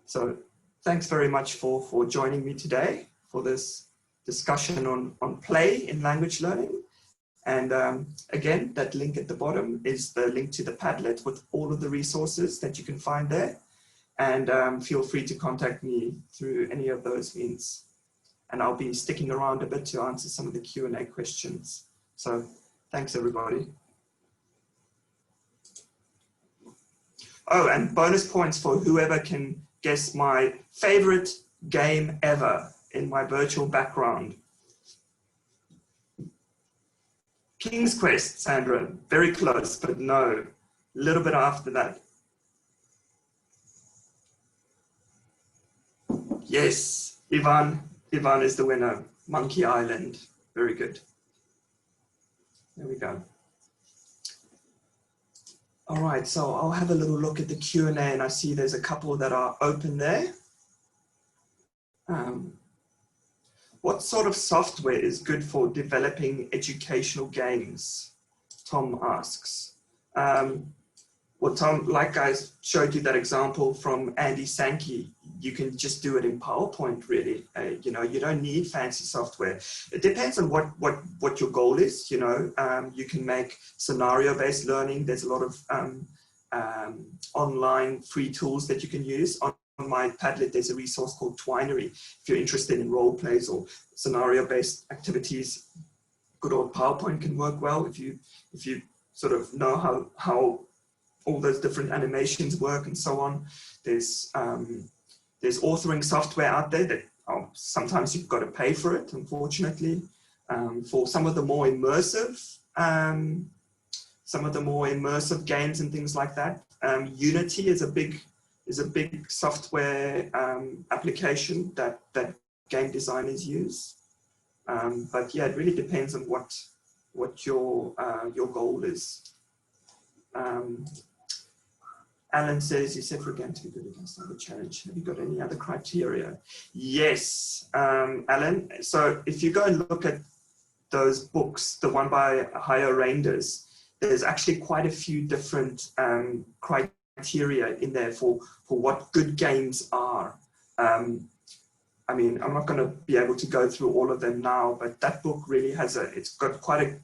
So thanks very much for joining me today for this discussion on play in language learning. And again, that link at the bottom is the link to the Padlet with all of the resources that you can find there. And feel free to contact me through any of those means. And I'll be sticking around a bit to answer some of the Q&A questions. So thanks, everybody. Oh, and bonus points for whoever can guess my favorite game ever in my virtual background. King's Quest, Sandra, very close, but no, a little bit after that. Yes, Ivan is the winner. Monkey Island, very good. There we go. All right, so I'll have a little look at the Q&A, and I see there's a couple that are open there. What sort of software is good for developing educational games? Tom asks. Well, Tom, like I showed you that example from Andy Sankey, you can just do it in PowerPoint, really. You know, you don't need fancy software. It depends on what your goal is. You know, you can make scenario-based learning. There's a lot of online free tools that you can use. On my Padlet, there's a resource called Twinery. If you're interested in role plays or scenario-based activities, good old PowerPoint can work well if you sort of know how all those different animations work and so on. There's authoring software out there that sometimes you've got to pay for it, unfortunately. For some of the more immersive some of the more immersive games and things like that. Unity is a big software application that game designers use. But yeah, it really depends on what your goal is. Alan says, you said for a game to be good against another challenge. Have you got any other criteria? Yes, Alan. So if you go and look at those books, the one by Higher Reinders, there's actually quite a few different criteria in there for what good games are. I mean, I'm not going to be able to go through all of them now, but that book really it's got quite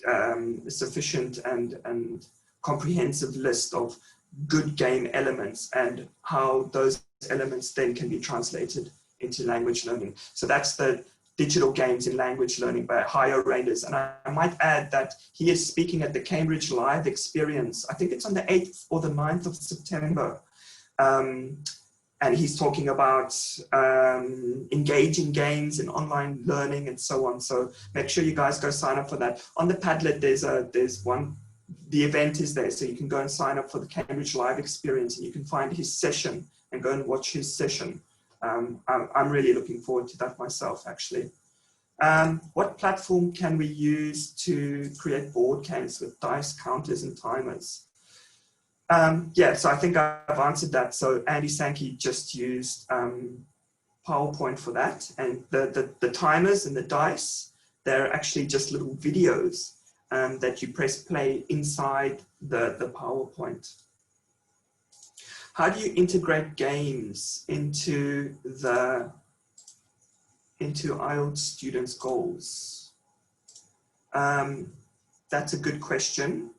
a sufficient and comprehensive list of good game elements and how those elements then can be translated into language learning. So that's the Digital Games in Language Learning by Higher Reinders. And I might add that he is speaking at the Cambridge Live Experience. I think it's on the 8th or the 9th of September. And he's talking about engaging games in online learning and so on. So make sure you guys go sign up for that. On the Padlet, there's one, the event is there. So you can go and sign up for the Cambridge Live Experience and you can find his session and go and watch his session. I'm really looking forward to that myself, actually. What platform can we use to create board games with dice, counters, and timers? Yeah, so I think I've answered that. So Andy Sankey just used PowerPoint for that. And the timers and the dice, they're actually just little videos that you press play inside the PowerPoint. How do you integrate games into IELTS students' goals? That's a good question.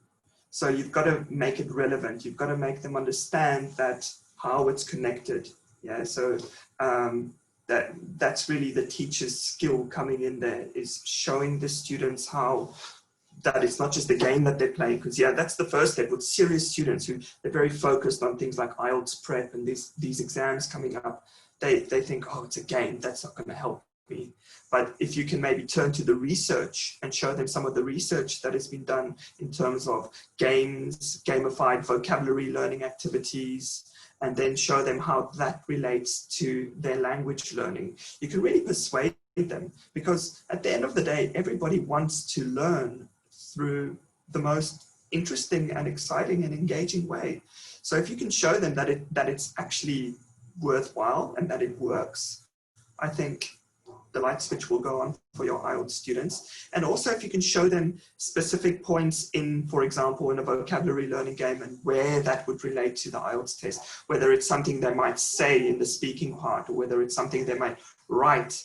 So you've got to make it relevant. You've got to make them understand that how it's connected. Yeah. So that's really the teacher's skill coming in there, is showing the students how that it's not just a game that they're playing. Because yeah, that's the first step with serious students who they're very focused on things like IELTS prep and these exams coming up. They think, oh, it's a game. That's not going to help me. But if you can maybe turn to the research and show them some of the research that has been done in terms of games, gamified vocabulary learning activities, and then show them how that relates to their language learning, you can really persuade them, because at the end of the day, everybody wants to learn through the most interesting and exciting and engaging way. So if you can show them that it's actually worthwhile and that it works, I think the light switch will go on for your IELTS students. And also if you can show them specific points in, for example, in a vocabulary learning game and where that would relate to the IELTS test, whether it's something they might say in the speaking part, or whether it's something they might write,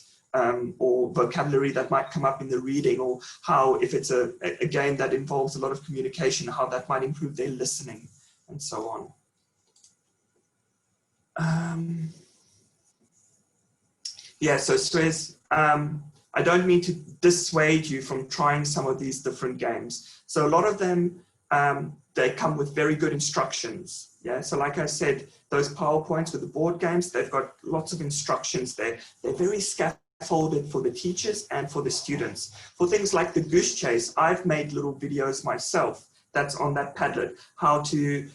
or vocabulary that might come up in the reading, or how, if it's a game that involves a lot of communication, how that might improve their listening and so on. Yeah, so Suez, I don't mean to dissuade you from trying some of these different games. So a lot of them, they come with very good instructions. Yeah, so like I said, those PowerPoints with the board games, they've got lots of instructions there. They're very scaffolded for the teachers and for the students. For things like the Goose Chase, I've made little videos myself that's on that Padlet, how to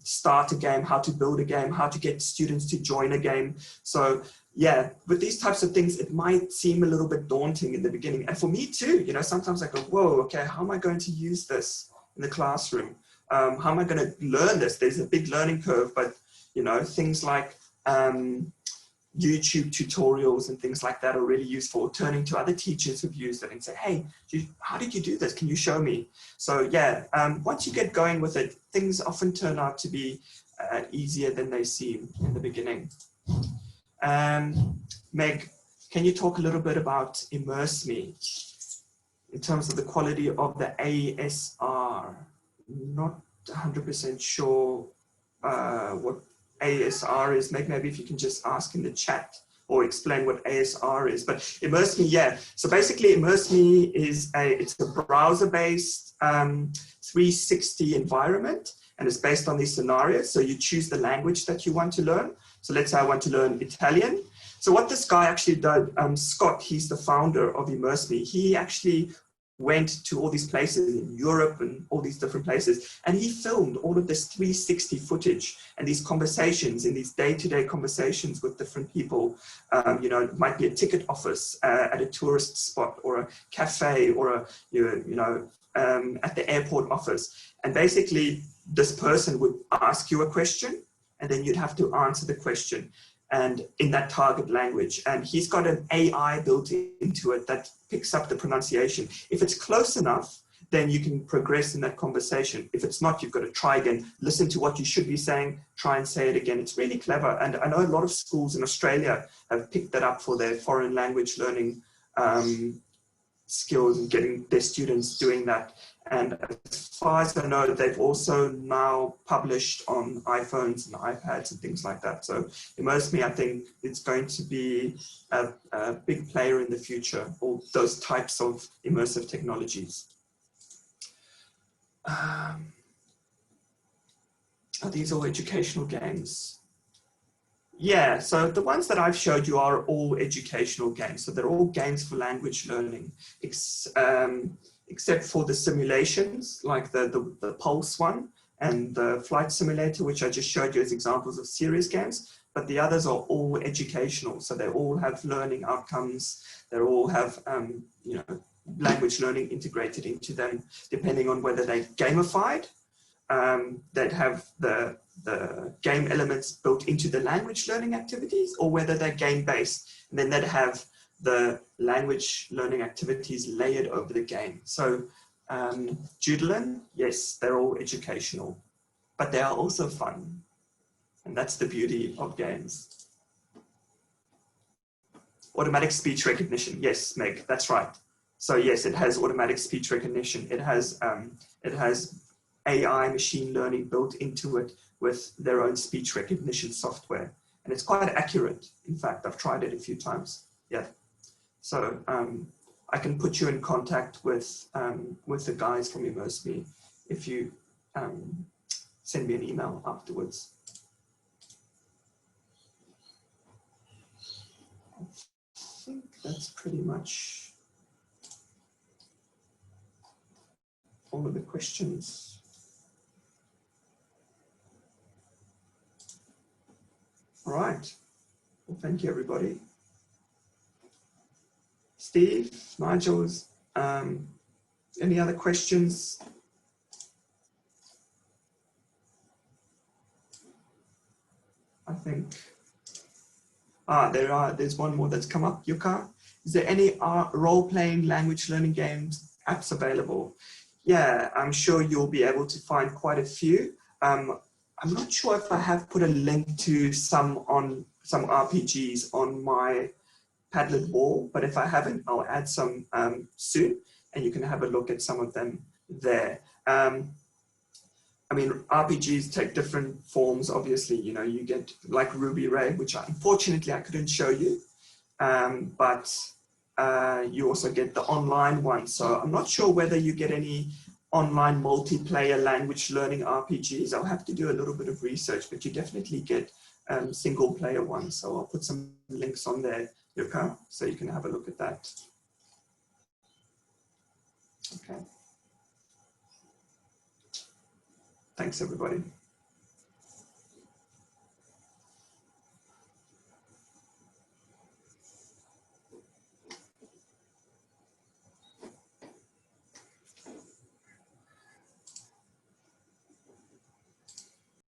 start a game, how to build a game, how to get students to join a game. So yeah, with these types of things, it might seem a little bit daunting in the beginning. And for me too, you know, sometimes I go, whoa, okay, how am I going to use this in the classroom? How am I going to learn this? There's a big learning curve, but you know, things like YouTube tutorials and things like that are really useful. Turning to other teachers who've used it and say, hey, how did you do this? Can you show me? So yeah, once you get going with it, things often turn out to be easier than they seem in the beginning. Meg, can you talk a little bit about Immerse Me in terms of the quality of the ASR? Not 100% sure what ASR is. Meg, maybe if you can just ask in the chat or explain what ASR is. But Immerse Me, yeah. So basically Immerse Me is it's a browser-based 360 environment, and it's based on these scenarios. So you choose the language that you want to learn. So let's say I want to learn Italian. So what this guy actually did, Scott, he's the founder of Immerse Me. He actually went to all these places in Europe and all these different places, and he filmed all of this 360 footage and these conversations in these day-to-day conversations with different people. You know, it might be a ticket office at a tourist spot, or a cafe, or a at the airport office. And basically this person would ask you a question, and then you'd have to answer the question, and in that target language. And he's got an AI built into it that picks up the pronunciation. If it's close enough, then you can progress in that conversation. If it's not, you've got to try again, listen to what you should be saying, try and say it again. It's really clever. And I know a lot of schools in Australia have picked that up for their foreign language learning skills, and getting their students doing that. And as far as I know, they've also now published on iPhones and iPads and things like that. So Immerse Me, I think it's going to be a big player in the future, all those types of immersive technologies. Are these all educational games? Yeah, so the ones that I've showed you are all educational games. So they're all games for language learning, except for the simulations, like the Pulse one and the Flight Simulator, which I just showed you as examples of serious games. But the others are all educational. So they all have learning outcomes. They all have, language learning integrated into them, depending on whether they're gamified. That have the game elements built into the language learning activities, or whether they're game-based, and then they'd have the language learning activities layered over the game. So Doodlin, yes, they're all educational, but they are also fun. And that's the beauty of games. Automatic speech recognition, yes, Meg, that's right. So yes, it has automatic speech recognition. It has AI machine learning built into it with their own speech recognition software. And it's quite accurate. In fact, I've tried it a few times. Yeah. So I can put you in contact with the guys from Immerse Me if you send me an email afterwards. I think that's pretty much all of the questions. All right. Well, thank you, everybody. Steve, Nigel's, any other questions? I think, there's one more that's come up. Yuka, is there any role-playing language learning games apps available? Yeah, I'm sure you'll be able to find quite a few. I'm not sure if I have put a link to some RPGs on my Padlet wall, but if I haven't, I'll add some soon, and you can have a look at some of them there. I mean, RPGs take different forms, obviously. You know, you get like Ruby Ray, which unfortunately I couldn't show you, but you also get the online one. So I'm not sure whether you get any online multiplayer language learning RPGs. I'll have to do a little bit of research, but you definitely get single player ones. So I'll put some links on there, Yuka, so you can have a look at that. Okay. Thanks, everybody.